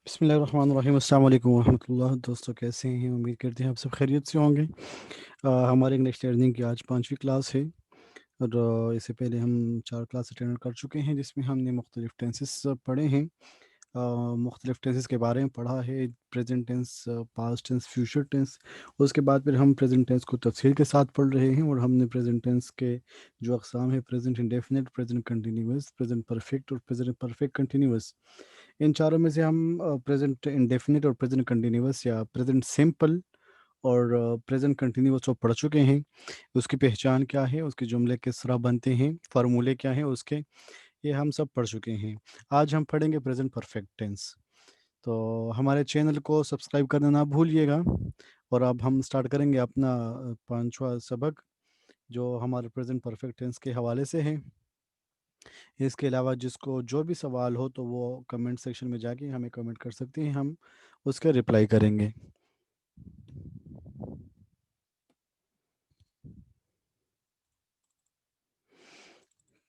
बिस्मिल्लाहिर्रहमानिर्रहीम अस्सलाम वालेकुम वरहमतुल्लाह। दोस्तों कैसे हैं? उम्मीद करते हैं आप सब खैरियत से होंगे। हमारे इंग्लिश लर्निंग की आज पाँचवीं क्लास है और इससे पहले हम चार क्लास अटेंड कर चुके हैं जिसमें हमने मुख्तलिफ टेंसेस पढ़े हैं। मुख्तलिफ टेंसेस के बारे में पढ़ा है, present tense, past tense, future tense. उसके बाद फिर हम प्रेजेंट टेंस को तफसील के साथ पढ़ रहे हैं और हमने प्रेजेंट टेंस के जो अकसाम है, present indefinite, present continuous, present perfect और प्रेजेंट परफेक्ट कंटिन्यूस, इन चारों में से हम प्रेजेंट इंडेफिनिट और प्रेजेंट कंटिन्यूस या प्रेजेंट सिंपल और प्रेजेंट कंटिन्यूस जो पढ़ चुके हैं, उसकी पहचान क्या है, उसके जुमले किस तरह बनते हैं, फार्मूले क्या हैं उसके, ये हम सब पढ़ चुके हैं। आज हम पढ़ेंगे प्रेजेंट परफेक्ट टेंस। तो हमारे चैनल को सब्सक्राइब करना ना भूलिएगा। और अब हम स्टार्ट करेंगे अपना पांचवा सबक जो हमारे प्रेजेंट परफेक्ट टेंस के हवाले से है। इसके अलावा जिसको जो भी सवाल हो तो वो कमेंट सेक्शन में जाके हमें कमेंट कर सकते हैं, हम उसका रिप्लाई करेंगे।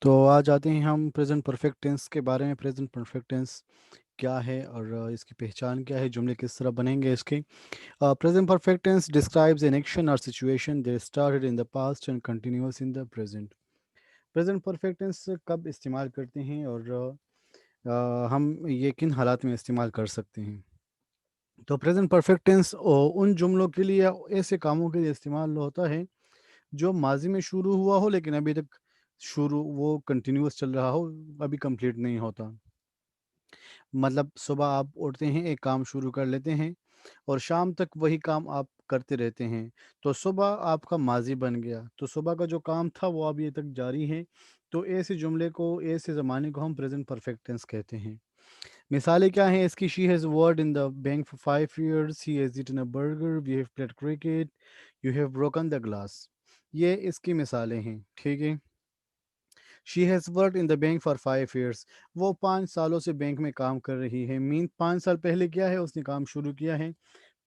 तो आज आते हैं हम प्रेजेंट परफेक्ट टेंस के बारे में। प्रेजेंट परफेक्ट टेंस क्या है और इसकी पहचान क्या है, जुमले किस तरह बनेंगे इसके। Present perfect tense describes an action और situation that started in the past and continuous in the present. Present perfect tense कब इस्तेमाल करते हैं और हम ये किन हालात में इस्तेमाल कर सकते हैं। तो प्रेजेंट परफेक्ट टेंस उन जुमलों के लिए या ऐसे कामों के लिए इस्तेमाल होता है जो माजी में शुरू हुआ हो लेकिन अभी तक शुरू वो कंटिन्यूअस चल रहा हो, अभी कंप्लीट नहीं होता। मतलब सुबह आप उठते हैं, एक काम शुरू कर लेते हैं और शाम तक वही काम आप करते रहते हैं, तो सुबह आपका माजी बन गया। तो सुबह का जो काम था वो अभी तक जारी है। तो ऐसे जुमले को, ऐसे ज़माने को हम प्रेजेंट परफेक्ट टेंस कहते हैं। मिसालें क्या हैं इसकी? She has worked in the bank for 5 years, he has eaten a burger, we have played cricket, you have broken the glass. ये इसकी मिसालें हैं, ठीक है। She has worked in the bank for 5 years, वो 5 सालों से बैंक में काम कर रही है। मीन 5 साल पहले क्या है, उसने काम शुरू किया है।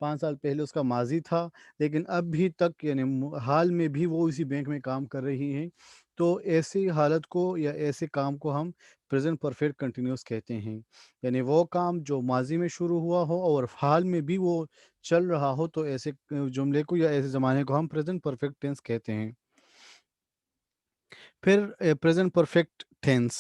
5 साल पहले उसका माजी था, लेकिन अभी तक यानी हाल में भी वो इसी बैंक में काम कर रही है। तो ऐसी हालत को या ऐसे काम को हम प्रेजेंट परफेक्ट कंटिन्यूस कहते हैं। यानी वो काम जो माजी में शुरू हुआ हो और हाल में भी वो चल रहा हो, तो ऐसे जुमले को या ऐसे ज़माने को हम प्रेजेंट परफेक्ट टेंस कहते हैं। फिर प्रेजेंट परफेक्ट टेंस,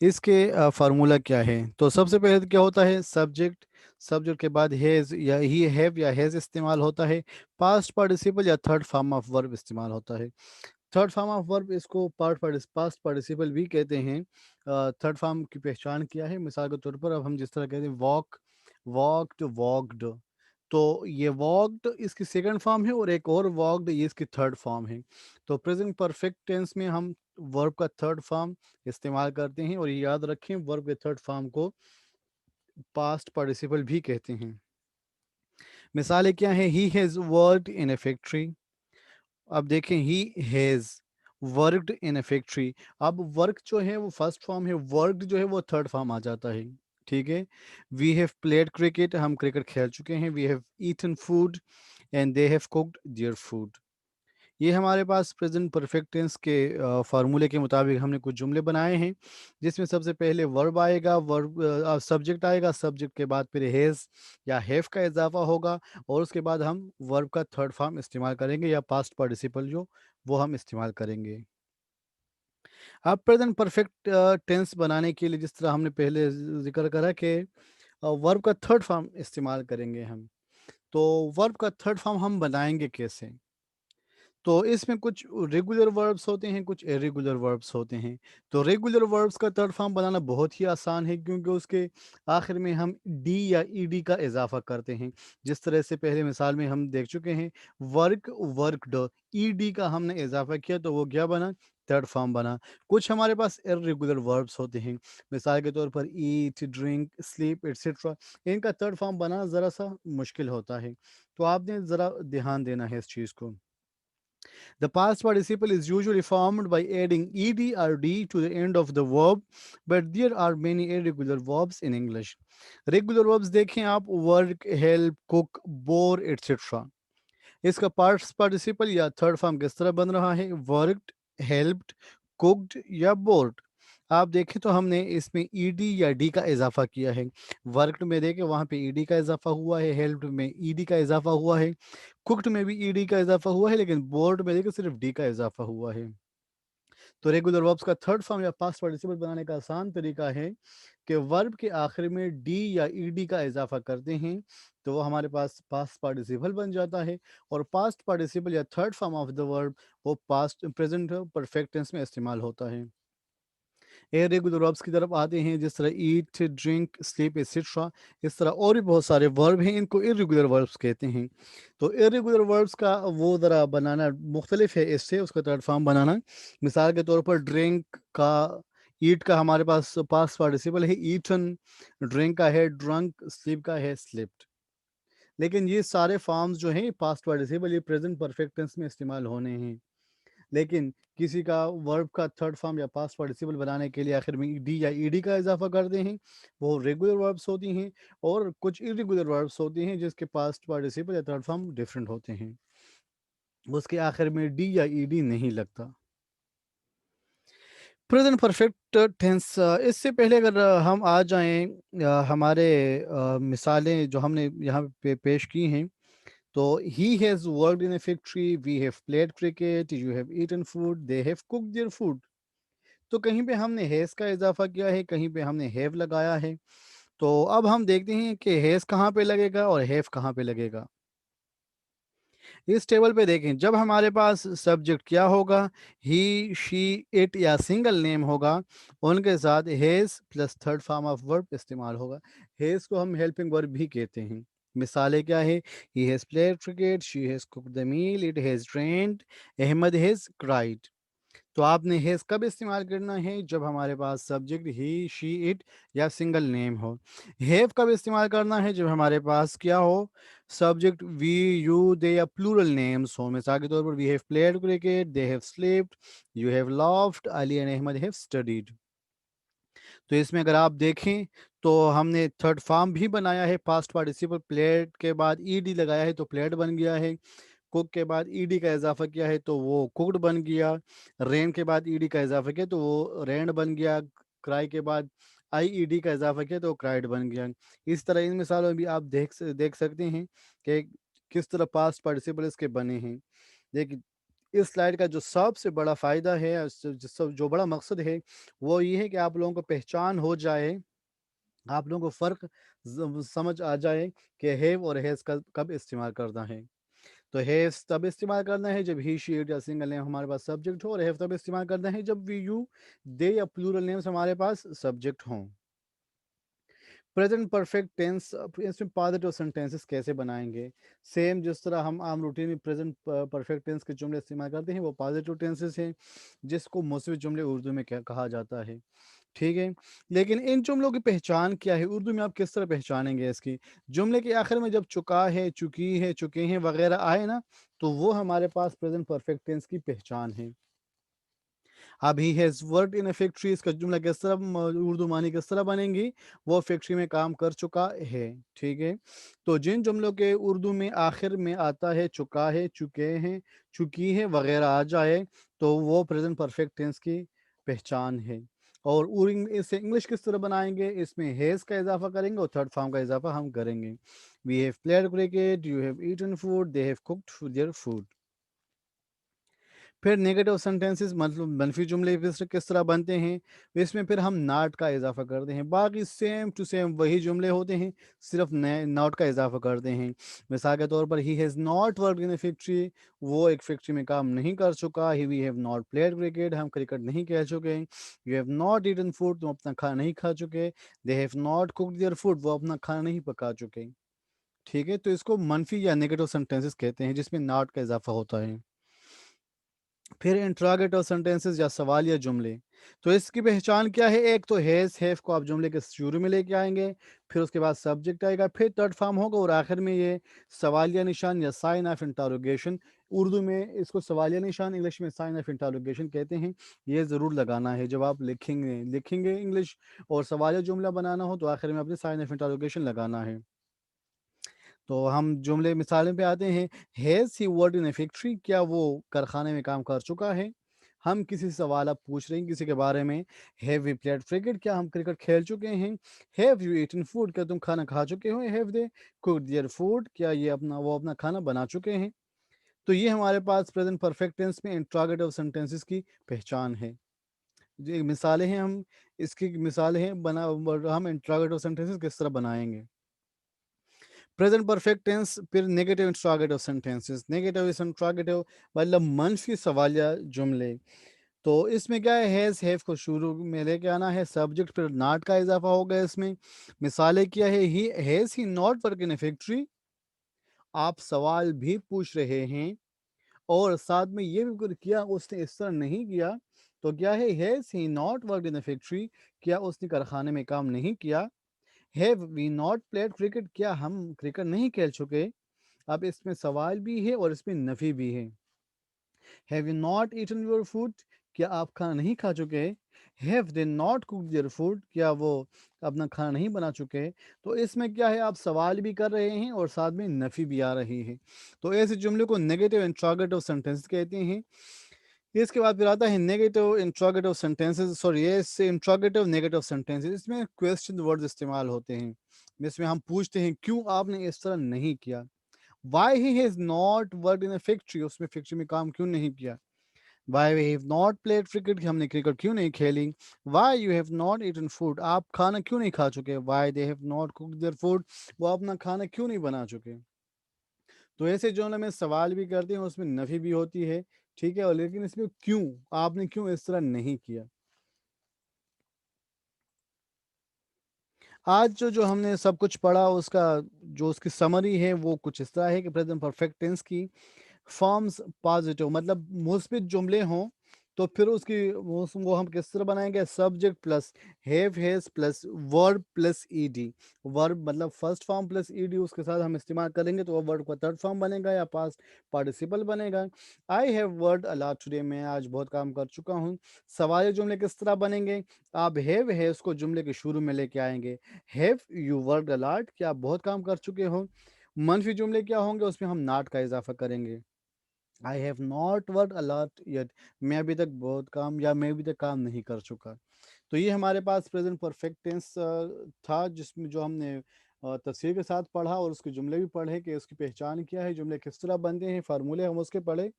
इसके फार्मूला क्या है? तो सबसे पहले तो क्या होता है, सब्जेक्ट। सब्जेक्ट के बाद हैज़ या ही, हैव या हैज़ इस्तेमाल होता है। पास्ट पार्टिसिपल या थर्ड फॉर्म ऑफ वर्ब इस्तेमाल होता है। थर्ड फॉर्म ऑफ वर्ब इसको पास्ट पार्टिसिपल भी कहते हैं। थर्ड फॉर्म की पहचान किया है, मिसाल के तौर पर अब हम जिस तरह कहते हैं वॉक, वॉकड, वॉकड, तो ये वॉकड इसकी सेकंड फॉर्म है और एक और वॉकड ये इसकी थर्ड फॉर्म है। तो प्रेजेंट परफेक्ट टेंस में हम वर्ब का थर्ड फॉर्म इस्तेमाल करते हैं और ये याद रखें, वर्ब के थर्ड फॉर्म को पास्ट पार्टिसिपल भी कहते हैं। मिसालें क्या है? He has worked in a factory. अब देखें, ही has worked in a factory. अब वर्क जो है वो फर्स्ट फॉर्म है, वर्कड जो है वो थर्ड फॉर्म आ जाता है, ठीक है। वी हैव प्लेड क्रिकेट, हम क्रिकेट खेल चुके हैं। We have eaten food and they have cooked their food. ये हमारे पास प्रेजेंट परफेक्ट टेंस के फार्मूले के मुताबिक हमने कुछ जुमले बनाए हैं, जिसमें सबसे पहले वर्ब आएगा, वर्ब सब्जेक्ट आएगा, सब्जेक्ट के बाद फिर हैज़ या हैव का इजाफा होगा और उसके बाद हम वर्ब का थर्ड फॉर्म इस्तेमाल करेंगे या पास्ट पार्टिसिपल जो वो हम इस्तेमाल करेंगे। अब प्रेजेंट परफेक्ट टेंस बनाने के लिए जिस तरह हमने पहले जिक्र करा कि वर्ब का थर्ड फॉर्म इस्तेमाल करेंगे हम। तो वर्ब का थर्ड फॉर्म हम बनाएंगे कैसे? तो इसमें कुछ रेगुलर वर्ब्स होते हैं, कुछ इरेगुलर वर्ब्स होते हैं। तो रेगुलर वर्ब्स का थर्ड फॉर्म बनाना बहुत ही आसान है, क्योंकि उसके आखिर में हम डी या ईडी का इजाफा करते हैं। जिस तरह से पहले मिसाल में हम देख चुके हैं, वर्क, वर्कड, ईडी का हमने इजाफा किया तो वो क्या बना? थर्ड फॉर्म बना। कुछ हमारे पास इरेगुलर वर्ब्स होते हैं, मिसाल के तौर पर ईट, ड्रिंक, स्लीप एटसेट्रा। इनका थर्ड फॉर्म बनाना ज़रा सा मुश्किल होता है, तो आपने ज़रा ध्यान देना है इस चीज़ को। The past participle is usually formed by adding ed or d to the end of the verb, but there are many irregular verbs in English. Regular verbs देखें आप, work, help, cook, bore, etc. इसका past participle या third form किस तरह बन रहा है? Worked, helped, cooked या बोर्ड। आप देखें तो हमने इसमें ईडी या डी का इजाफा किया है। वर्कड में देखें वहाँ पे ईडी का इजाफा हुआ है, हेल्प्ड में ईडी का इजाफा हुआ है, कुक्ड में भी ईडी का इजाफा हुआ है, लेकिन बोर्ड में देखें सिर्फ डी का इजाफा हुआ है। तो रेगुलर वर्ब्स का थर्ड फॉर्म या पास्ट पार्टिसिपल बनाने का आसान तरीका है कि वर्ब के आखिर में डी या ईडी का इजाफा करते हैं, तो वो हमारे पास पास्ट पार्टिसिपल बन जाता है। और पास्ट पार्टिसिपल या third form of the verb वो पास्ट प्रेजेंट परफेक्ट टेंस में इस्तेमाल होता है। इर्रेगुलर वर्ब्स की तरफ आते हैं, जिस तरह ईट, ड्रिंक, स्लीप एक्सेट्रा। इस तरह और भी बहुत सारे वर्ब हैं, इनको इर्रेगुलर वर्ब्स कहते हैं। तो इर्रेगुलर वर्ब्स का वो ज़रा बनाना मुख्तलिफ है इससे, उसका थर्ड फॉर्म बनाना। मिसाल के तौर पर ड्रिंक का, ईट का हमारे पास पास्ट पार्टिसिपल है ईटन, ड्रिंक का है ड्रंक, स्लीप का है स्लिप्ड। लेकिन ये सारे फॉर्म्स जो हैं पास्ट पार्टिसिपल ये प्रेजेंट परफेक्ट टेंस में इस्तेमाल होने हैं। लेकिन किसी का वर्ब का थर्ड फॉर्म या पास्ट पार्टिसिपल बनाने के लिए आखिर में डी या ईडी का इजाफा करते हैं, वो रेगुलर वर्ब्स होती हैं। और कुछ इरेगुलर वर्ब्स होती हैं जिसके पास्ट पार्टिसिपल या थर्ड फॉर्म डिफरेंट होते हैं, उसके आखिर में डी या ईडी नहीं लगता। प्रेजेंट परफेक्ट टेंस, इससे पहले अगर हम आ जाएं हमारे मिसालें जो हमने यहाँ पे पेश की हैं, तो he has worked in a factory, we have played cricket, you have eaten food, they have cooked their food. तो कहीं पे हमने हैज़ का इजाफा किया है, कहीं पे हमने हैव लगाया है। तो अब हम देखते हैं कि हैज़ कहाँ पे लगेगा और हैव कहाँ पे लगेगा। इस टेबल पे देखें, जब हमारे पास सब्जेक्ट क्या होगा, ही, शी, इट या सिंगल नेम होगा, उनके साथ has plus third form of verb इस्तेमाल होगा। हैज़ को हम हेल्पिंग वर्ब भी कहते हैं। मिसालें क्या है, he has played cricket, she has cooked the meal, it has rained, Ahmed has cried. तो आपने हैज़ कब इस्तेमाल करना है, जब हमारे पास सब्जेक्ट ही, शी, इट या सिंगल नेम हो। हैव कब इस्तेमाल करना है, जब हमारे पास क्या हो, सब्जेक्ट वी, यू, दे या प्लूरल नेम्स हो। मिसाल के तौर पर we have played cricket, they have slept, you have laughed, Ali and Ahmed have studied. तो इसमें अगर आप देखें तो हमने थर्ड फॉर्म भी बनाया है, पास्ट पार्टिसिपल प्लेड के बाद ईडी लगाया है तो प्लेड बन गया है, कुक के बाद ईडी का इजाफा किया है तो वो कुक्ड बन गया, रेन के बाद ईडी का इजाफा किया तो वो रेंड बन गया, क्राई के बाद आई ईडी का इजाफा किया तो क्राइड बन गया। इस तरह इन मिसालों में भी आप देख सकते हैं कि किस तरह पास्ट पार्टिसिपल इसके बने हैं। देखिए, इस स्लाइड का जो सबसे बड़ा फ़ायदा है, जो बड़ा मकसद है, वो ये है कि आप लोगों को पहचान हो जाए, आप लोगों को फ़र्क समझ आ जाए कि हैव और हैज़ कब इस्तेमाल करना है। तो हैज़ तब इस्तेमाल करना है जब ही, शी, इट या सिंगल नेम हमारे पास सब्जेक्ट हो, और हैव तब इस्तेमाल करना है जब वी, यू, दे या प्लूरल नेम्स हमारे पास सब्जेक्ट हों। प्रेजेंट परफेक्ट टेंस, इसमें पॉजिटिव सेंटेंसेस कैसे बनाएंगे, सेम जिस तरह हम आम रूटीन में प्रेजेंट परफेक्ट टेंस के जुमले इस्तेमाल करते हैं, वो पॉजिटिव टेंसेस हैं जिसको मुस्बत जुमले उर्दू में क्या कहा जाता है। ठीक है, लेकिन इन जुमलों की पहचान क्या है, उर्दू में आप किस तरह पहचानेंगे इसकी। जुमले के आखिर में जब चुका है, चुकी है, चुके हैं वगैरह आए ना, तो वो हमारे पास प्रेजेंट परफेक्ट टेंस की पहचान है। अब ही has worked in a factory, इसका जुमला किस तरह उर्दू मानी किस तरह बनेंगी, वो फैक्ट्री में काम कर चुका है। ठीक है, तो जिन जुमलों के उर्दू में आखिर में आता है चुका है, चुके हैं, चुकी है वगैरह आ जाए, तो वो प्रेजेंट परफेक्ट टेंस की पहचान है। और इसे इंग्लिश किस तरह बनाएंगे, इसमें हैज़ का इजाफा करेंगे और थर्ड फॉर्म का इजाफा हम करेंगे। We have played cricket, you have eaten food, they have cooked their food. फिर नेगेटिव सेंटेंसेस मतलब मनफी जुमले किस तरह बनते हैं, इसमें फिर हम नॉट का इजाफा करते हैं। बाकी सेम टू सेम वही जुमले होते हैं, सिर्फ नए नॉट का इजाफा करते हैं। मिसाल के तौर पर he has not work in a factory, वो एक फैक्ट्री में काम नहीं कर चुका। He we have not played cricket, हम क्रिकेट नहीं खेल चुके। You have not eaten food, तुम अपना खाना नहीं खा चुके। They have not cooked their food, वो अपना खाना नहीं पका चुके। ठीक है, तो इसको मनफी या नेगेटिव सेंटेंसेस कहते हैं जिसमें नॉट का इजाफा होता है। फिर इंट्रोगेटिव सेंटेंसेस या सवालिया जुमले, तो इसकी पहचान क्या है, एक तो हैज़ हैव को आप जुमले के शुरू में लेके आएंगे, फिर उसके बाद सब्जेक्ट आएगा, फिर थर्ड फॉर्म होगा और आखिर में ये सवालिया निशान या साइन ऑफ इंटरोगेशन, उर्दू में इसको सवालिया निशान, इंग्लिश में साइन ऑफ इंटरोगेशन कहते हैं। ये ज़रूर लगाना है जब आप लिखेंगे इंग्लिश और सवालिया जुमला बनाना हो, तो आखिर में अपने साइन ऑफ इंटरोगेशन लगाना है। तो हम जुमले मिसालों पे आते हैं। Has he worked in a factory, क्या वो कारखाने में काम कर चुका है। हम किसी से सवाल आप पूछ रहे हैं किसी के बारे में, हैव वी प्लेड क्रिकेट, क्या हम क्रिकेट खेल चुके हैं, हैव यू ईटन फूड, क्या तुम खाना खा चुके हो, have they cooked their food, क्या ये वो अपना खाना बना चुके हैं। तो ये हमारे पास प्रेजेंट परफेक्ट टेंस में इंट्रोगेटिव सेंटेंसेस की पहचान है। ये मिसालें हैं, हम इसकी मिसालें हैं बना, हम इंट्रोगेटिव सेंटेंसेस किस तरह बनाएंगे। प्रेजेंट परफेक्ट टेंस, फिर negative interrogative sentences. Negative interrogative मतलब मनफी सवालिया जुमले। तो इसमें क्या है, हैज हैव को शुरू में लेके आना है, सब्जेक्ट फिर नॉट का इजाफा होगा इसमें। मिसालें क्या है, he has he not work in a factory, आप सवाल भी पूछ रहे हैं और साथ में ये भी कुछ किया उसने इस तरह नहीं किया। तो क्या है, has he not work in the factory, क्या उसने कारखाने में काम नहीं किया। Have we not played cricket, क्या हम क्रिकेट नहीं खेल चुके। अब इसमें सवाल भी है और इसमें नफी भी है। Have you not eaten your food, क्या आप खाना नहीं खा चुके। Have they not cook their food, क्या वो अपना खाना नहीं बना चुके। तो इसमें क्या है, आप सवाल भी कर रहे हैं और साथ में नफी भी आ रही है। तो ऐसे जुमले को नेगेटिव इंट्रोगेटिव सेंटेंस कहते हैं। इसके बाद फिर आता है नेगेटिव इंट्रोगेटिव सेंटेंसेस, सॉरी ये इससे इंट्रोगेटिव नेगेटिव सेंटेंसेस। इसमें क्वेश्चन वर्ड्स इस्तेमाल होते हैं, जिसमें हम पूछते हैं क्यों आपने इस तरह नहीं किया। Why he has not work in a factory, उसमें फैक्ट्री में काम क्यों नहीं किया। Why we have not played cricket, हमने क्रिकेट क्यों नहीं खेली। Why you have not eaten food, आप खाना क्यों नहीं खा चुके। Why they have not cooked their food, वो अपना खाना क्यों नहीं बना चुके। तो ऐसे जुमले में सवाल भी करते हैं, उसमें नफी भी होती है, ठीक है। और लेकिन इसमें क्यों, आपने क्यों इस तरह नहीं किया। आज जो हमने सब कुछ पढ़ा उसका जो उसकी समरी है वो कुछ इस तरह है कि प्रेजेंट परफेक्ट टेंस की फॉर्म्स पॉजिटिव मतलब मुस्बित जुमले हों तो फिर उसकी वो हम किस तरह बनाएंगे, subject plus have has plus verb plus ED. Verb मतलब फर्स्ट फॉर्म प्लस ईडी उसके साथ हम इस्तेमाल करेंगे तो वो वर्ब का थर्ड फॉर्म बनेगा या पास्ट पार्टिसिपल बनेगा। I have worked a lot today, मैं आज बहुत काम कर चुका हूँ। सवाल जुमले किस तरह बनेंगे, आप हैव हैज को जुमले के शुरू में लेके आएंगे। हैव यू वर्ड अलॉट, क्या आप बहुत काम कर चुके हो। मनफी जुमले क्या होंगे, उसमें हम नॉट का इजाफा करेंगे। I have not work allot yet, मैं अभी तक बहुत काम या मैं अभी तक काम नहीं कर चुका। तो ये हमारे पास प्रेजेंट परफेक्ट टेंस था, जिसमें जो हमने तफसीर के साथ पढ़ा और उसके जुमले भी पढ़े कि उसकी पहचान क्या है, जुमले किस तरह बनते हैं, फार्मूले हम उसके पढ़े।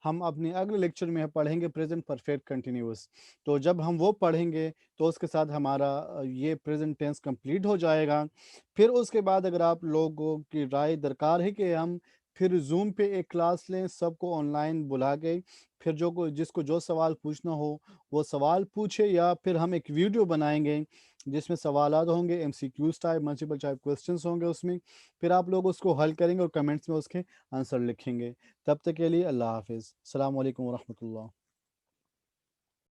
हम अपने अगले लेक्चर में पढ़ेंगे प्रेजेंट परफेक्ट कंटिन्यूअस। तो जब हम वो पढ़ेंगे तो उसके साथ हमारा ये प्रेजेंट टेंस कंप्लीट हो जाएगा। फिर उसके बाद अगर आप लोगों की राय दरकार है कि हम फिर जूम पे एक क्लास लें, सबको ऑनलाइन बुला के, फिर जिसको जो सवाल पूछना हो वो सवाल पूछे, या फिर हम एक वीडियो बनाएंगे जिसमें सवालात होंगे, MCQs type multiple type questions होंगे उसमें। फिर आप लोग उसको हल करेंगे और कमेंट्स में उसके आंसर लिखेंगे। तब तक के लिए अल्लाह हाफिज़, अस्सलाम वालेकुम रहमतुल्लाह।